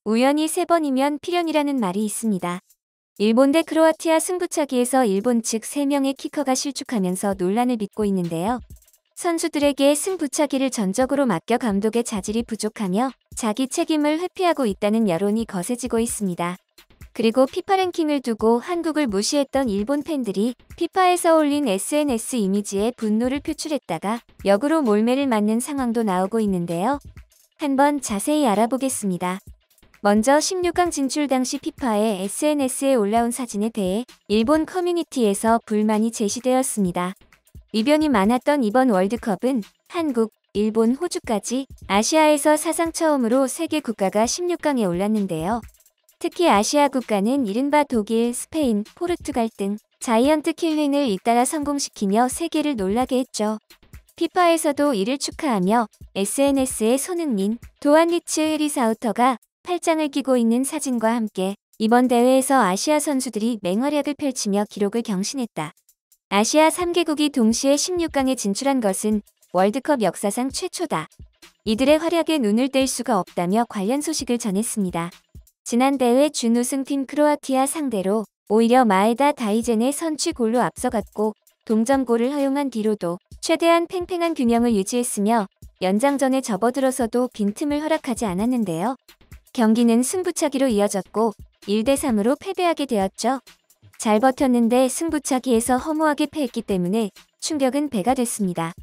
우연히 3번이면 필연이라는 말이 있습니다. 일본 대 크로아티아 승부차기에서 일본 측 3명의 키커가 실축하면서 논란을 빚고 있는데요. 선수들에게 승부차기를 전적으로 맡겨 감독의 자질이 부족하며 자기 책임을 회피하고 있다는 여론이 거세지고 있습니다. 그리고 피파 랭킹을 두고 한국을 무시했던 일본 팬들이 피파에서 올린 SNS 이미지에 분노를 표출했다가 역으로 몰매를 맞는 상황도 나오고 있는데요. 한번 자세히 알아보겠습니다. 먼저 16강 진출 당시 피파의 SNS에 올라온 사진에 대해 일본 커뮤니티에서 불만이 제시되었습니다. 이변이 많았던 이번 월드컵은 한국, 일본, 호주까지 아시아에서 사상 처음으로 세계 국가가 16강에 올랐는데요. 특히 아시아 국가는 이른바 독일, 스페인, 포르투갈 등 자이언트 킬링을 잇따라 성공시키며 세계를 놀라게 했죠. 피파에서도 이를 축하하며 SNS에 손흥민, 도안리츠 헤리사우터가 팔짱을 끼고 있는 사진과 함께 이번 대회에서 아시아 선수들이 맹활약을 펼치며 기록을 경신했다. 아시아 3개국이 동시에 16강에 진출한 것은 월드컵 역사상 최초다. 이들의 활약에 눈을 뗄 수가 없다며 관련 소식을 전했습니다. 지난 대회 준우승팀 크로아티아 상대로 오히려 마에다 다이젠의 선취골로 앞서갔고 동점골을 허용한 뒤로도 최대한 팽팽한 균형을 유지했으며 연장전에 접어들어서도 빈틈을 허락하지 않았는데요. 경기는 승부차기로 이어졌고 1대3으로 패배하게 되었죠. 잘 버텼는데 승부차기에서 허무하게 패했기 때문에 충격은 배가 됐습니다.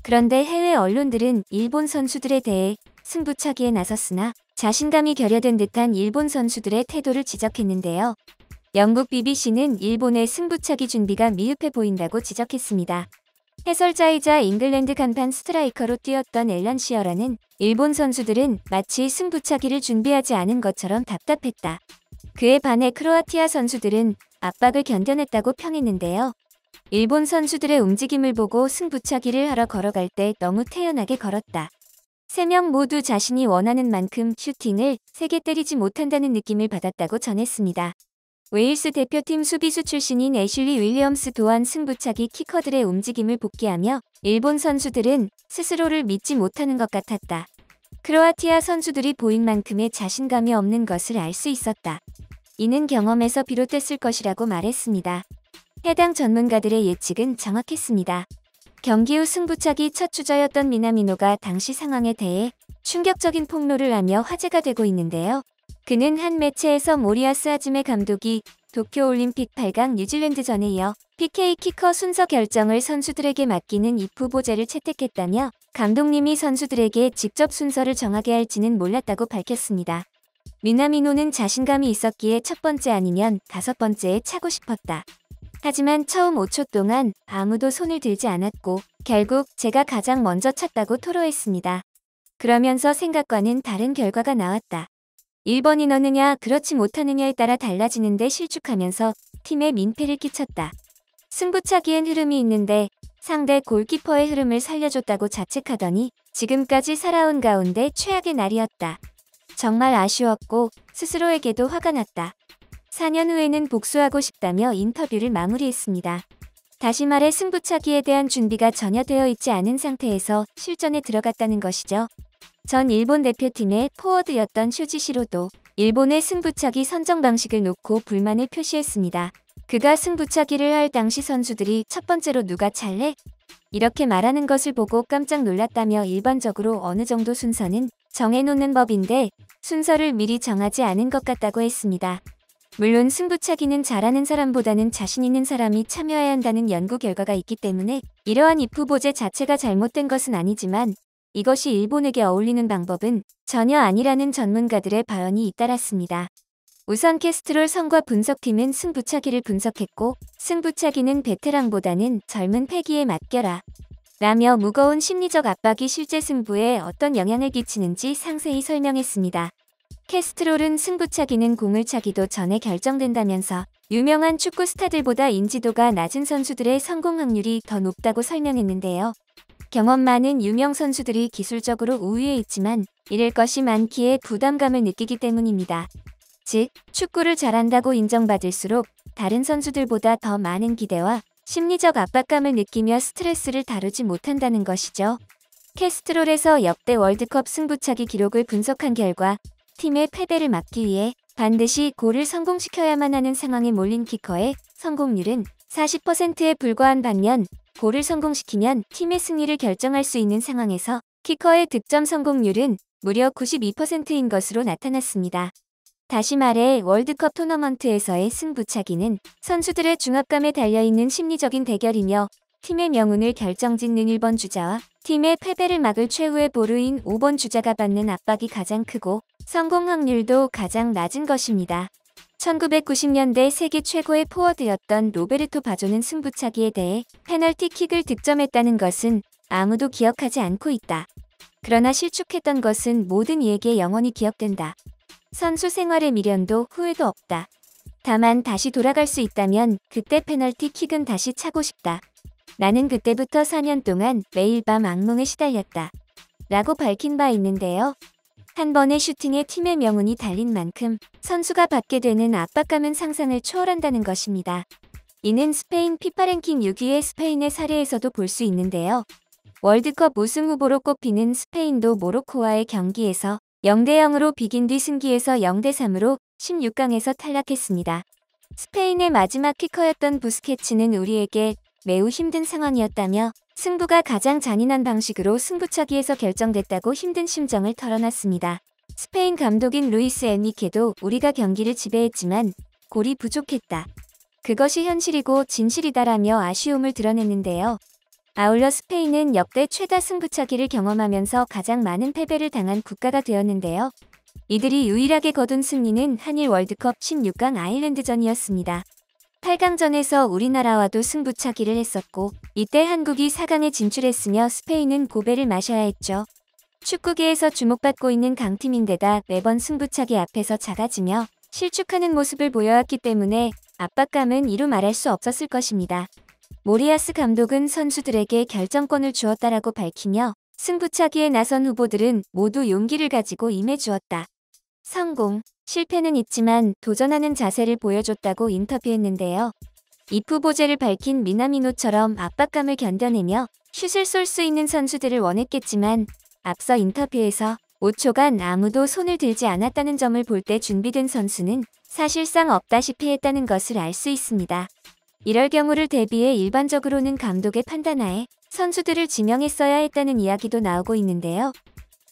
그런데 해외 언론들은 일본 선수들에 대해 승부차기에 나섰으나 자신감이 결여된 듯한 일본 선수들의 태도를 지적했는데요. 영국 BBC는 일본의 승부차기 준비가 미흡해 보인다고 지적했습니다. 해설자이자 잉글랜드 간판 스트라이커로 뛰었던 앨런 시어라는 일본 선수들은 마치 승부차기를 준비하지 않은 것처럼 답답했다. 그에 반해 크로아티아 선수들은 압박을 견뎌냈다고 평했는데요. 일본 선수들의 움직임을 보고 승부차기를 하러 걸어갈 때 너무 태연하게 걸었다. 3명 모두 자신이 원하는 만큼 슈팅을 세게 때리지 못한다는 느낌을 받았다고 전했습니다. 웨일스 대표팀 수비수 출신인 애슐리 윌리엄스 또한 승부차기 키커들의 움직임을 복귀하며 일본 선수들은 스스로를 믿지 못하는 것 같았다. 크로아티아 선수들이 보인 만큼의 자신감이 없는 것을 알 수 있었다. 이는 경험에서 비롯됐을 것이라고 말했습니다. 해당 전문가들의 예측은 정확했습니다. 경기 후 승부차기 첫 주자였던 미나미노가 당시 상황에 대해 충격적인 폭로를 하며 화제가 되고 있는데요. 그는 한 매체에서 모리아스 하즈메 감독이 도쿄올림픽 8강 뉴질랜드전에 이어 PK 키커 순서 결정을 선수들에게 맡기는 if 보제를 채택했다며 감독님이 선수들에게 직접 순서를 정하게 할지는 몰랐다고 밝혔습니다. 미나미노는 자신감이 있었기에 첫 번째 아니면 5번째에 차고 싶었다. 하지만 처음 5초 동안 아무도 손을 들지 않았고 결국 제가 가장 먼저 찼다고 토로했습니다. 그러면서 생각과는 다른 결과가 나왔다. 1번이 너느냐 그렇지 못하느냐에 따라 달라지는데 실축하면서 팀에 민폐를 끼쳤다. 승부차기엔 흐름이 있는데 상대 골키퍼의 흐름을 살려줬다고 자책하더니 지금까지 살아온 가운데 최악의 날이었다. 정말 아쉬웠고 스스로에게도 화가 났다. 4년 후에는 복수하고 싶다며 인터뷰를 마무리했습니다. 다시 말해 승부차기에 대한 준비가 전혀 되어 있지 않은 상태에서 실전에 들어갔다는 것이죠. 전 일본 대표팀의 포워드였던 쇼지시로도 일본의 승부차기 선정 방식을 놓고 불만을 표시했습니다. 그가 승부차기를 할 당시 선수들이 첫 번째로 누가 찰래? 이렇게 말하는 것을 보고 깜짝 놀랐다며 일반적으로 어느 정도 순서는 정해놓는 법인데 순서를 미리 정하지 않은 것 같다고 했습니다. 물론 승부차기는 잘하는 사람보다는 자신 있는 사람이 참여해야 한다는 연구 결과가 있기 때문에 이러한 if 보제 자체가 잘못된 것은 아니지만 이것이 일본에게 어울리는 방법은 전혀 아니라는 전문가들의 발언이 잇따랐습니다. 우선 캐스트롤 성과 분석팀은 승부차기를 분석했고 승부차기는 베테랑보다는 젊은 패기에 맡겨라 라며 무거운 심리적 압박이 실제 승부에 어떤 영향을 끼치는지 상세히 설명했습니다. 캐스트롤은 승부차기는 공을 차기도 전에 결정된다면서 유명한 축구 스타들보다 인지도가 낮은 선수들의 성공 확률이 더 높다고 설명했는데요. 경험 많은 유명 선수들이 기술적으로 우위에 있지만 잃을 것이 많기에 부담감을 느끼기 때문입니다. 즉, 축구를 잘한다고 인정받을수록 다른 선수들보다 더 많은 기대와 심리적 압박감을 느끼며 스트레스를 다루지 못한다는 것이죠. 캐스트롤에서 역대 월드컵 승부차기 기록을 분석한 결과 팀의 패배를 막기 위해 반드시 골을 성공시켜야만 하는 상황에 몰린 키커의 성공률은 40%에 불과한 반면 골을 성공시키면 팀의 승리를 결정할 수 있는 상황에서 키커의 득점 성공률은 무려 92%인 것으로 나타났습니다. 다시 말해 월드컵 토너먼트에서의 승부차기는 선수들의 중압감에 달려있는 심리적인 대결이며 팀의 명운을 결정짓는 1번 주자와 팀의 패배를 막을 최후의 보루인 5번 주자가 받는 압박이 가장 크고 성공 확률도 가장 낮은 것입니다. 1990년대 세계 최고의 포워드였던 로베르토 바조는 승부차기에 대해 페널티킥을 득점했다는 것은 아무도 기억하지 않고 있다. 그러나 실축했던 것은 모든 이에게 영원히 기억된다. 선수 생활의 미련도 후회도 없다. 다만 다시 돌아갈 수 있다면 그때 페널티킥은 다시 차고 싶다. 나는 그때부터 4년 동안 매일 밤 악몽에 시달렸다. 라고 밝힌 바 있는데요. 한 번의 슈팅에 팀의 명운이 달린 만큼 선수가 받게 되는 압박감은 상상을 초월한다는 것입니다. 이는 스페인 피파 랭킹 6위의 스페인의 사례에서도 볼 수 있는데요. 월드컵 우승 후보로 꼽히는 스페인도 모로코와의 경기에서 0대0으로 비긴 뒤 승기에서 0대3으로 16강에서 탈락했습니다. 스페인의 마지막 키커였던 부스케츠는 우리에게 매우 힘든 상황이었다며 승부가 가장 잔인한 방식으로 승부차기에서 결정됐다고 힘든 심정을 털어놨습니다. 스페인 감독인 루이스 엔리케도 우리가 경기를 지배했지만 골이 부족했다. 그것이 현실이고 진실이다라며 아쉬움을 드러냈는데요. 아울러 스페인은 역대 최다 승부차기를 경험하면서 가장 많은 패배를 당한 국가가 되었는데요. 이들이 유일하게 거둔 승리는 한일 월드컵 16강 아일랜드전이었습니다. 8강전에서 우리나라와도 승부차기를 했었고 이때 한국이 4강에 진출했으며 스페인은 고배를 마셔야 했죠. 축구계에서 주목받고 있는 강팀인데다 매번 승부차기 앞에서 작아지며 실축하는 모습을 보여왔기 때문에 압박감은 이루 말할 수 없었을 것입니다. 모리아스 감독은 선수들에게 결정권을 주었다라고 밝히며 승부차기에 나선 후보들은 모두 용기를 가지고 임해주었다. 성공, 실패는 있지만 도전하는 자세를 보여줬다고 인터뷰했는데요. 이프보제를 밝힌 미나미노처럼 압박감을 견뎌내며 슛을 쏠 수 있는 선수들을 원했겠지만 앞서 인터뷰에서 5초간 아무도 손을 들지 않았다는 점을 볼 때 준비된 선수는 사실상 없다시피 했다는 것을 알 수 있습니다. 이럴 경우를 대비해 일반적으로는 감독의 판단하에 선수들을 지명했어야 했다는 이야기도 나오고 있는데요.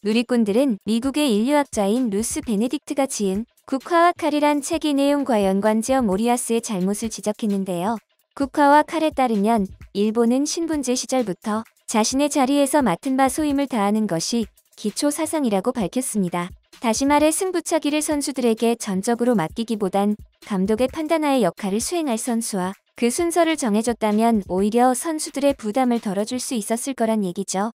누리꾼들은 미국의 인류학자인 루스 베네딕트가 지은 국화와 칼이란 책의 내용과 연관지어 모리아스의 잘못을 지적했는데요. 국화와 칼에 따르면 일본은 신분제 시절부터 자신의 자리에서 맡은 바 소임을 다하는 것이 기초 사상이라고 밝혔습니다. 다시 말해 승부차기를 선수들에게 전적으로 맡기기보단 감독의 판단하에 역할을 수행할 선수와 그 순서를 정해줬다면 오히려 선수들의 부담을 덜어줄 수 있었을 거란 얘기죠.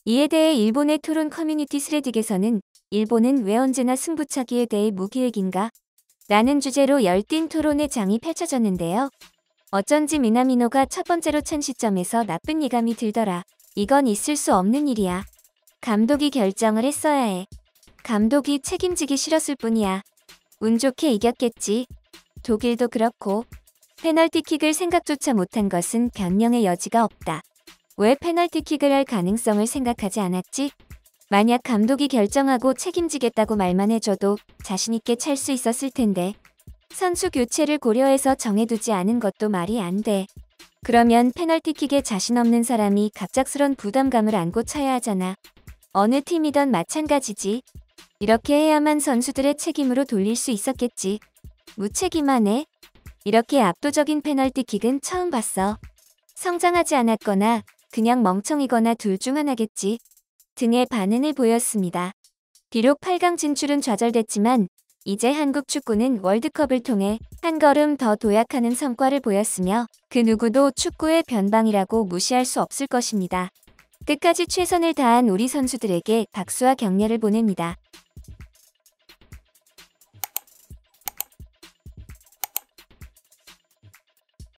이에 대해 일본의 토론 커뮤니티 스레딕에서는 일본은 왜 언제나 승부차기에 대해 무계획인가? 라는 주제로 열띤 토론의 장이 펼쳐졌는데요. 어쩐지 미나미노가 첫 번째로 찬 시점에서 나쁜 예감이 들더라. 이건 있을 수 없는 일이야. 감독이 결정을 했어야 해. 감독이 책임지기 싫었을 뿐이야. 운 좋게 이겼겠지. 독일도 그렇고. 페널티킥을 생각조차 못한 것은 변명의 여지가 없다. 왜 페널티킥을 할 가능성을 생각하지 않았지? 만약 감독이 결정하고 책임지겠다고 말만 해줘도 자신있게 찰 수 있었을 텐데. 선수 교체를 고려해서 정해두지 않은 것도 말이 안 돼. 그러면 페널티킥에 자신 없는 사람이 갑작스런 부담감을 안고 차야 하잖아. 어느 팀이든 마찬가지지. 이렇게 해야만 선수들의 책임으로 돌릴 수 있었겠지. 무책임하네. 이렇게 압도적인 페널티킥은 처음 봤어. 성장하지 않았거나 그냥 멍청이거나 둘 중 하나겠지. 등의 반응을 보였습니다. 비록 8강 진출은 좌절됐지만 이제 한국 축구는 월드컵을 통해 한 걸음 더 도약하는 성과를 보였으며 그 누구도 축구의 변방이라고 무시할 수 없을 것입니다. 끝까지 최선을 다한 우리 선수들에게 박수와 격려를 보냅니다.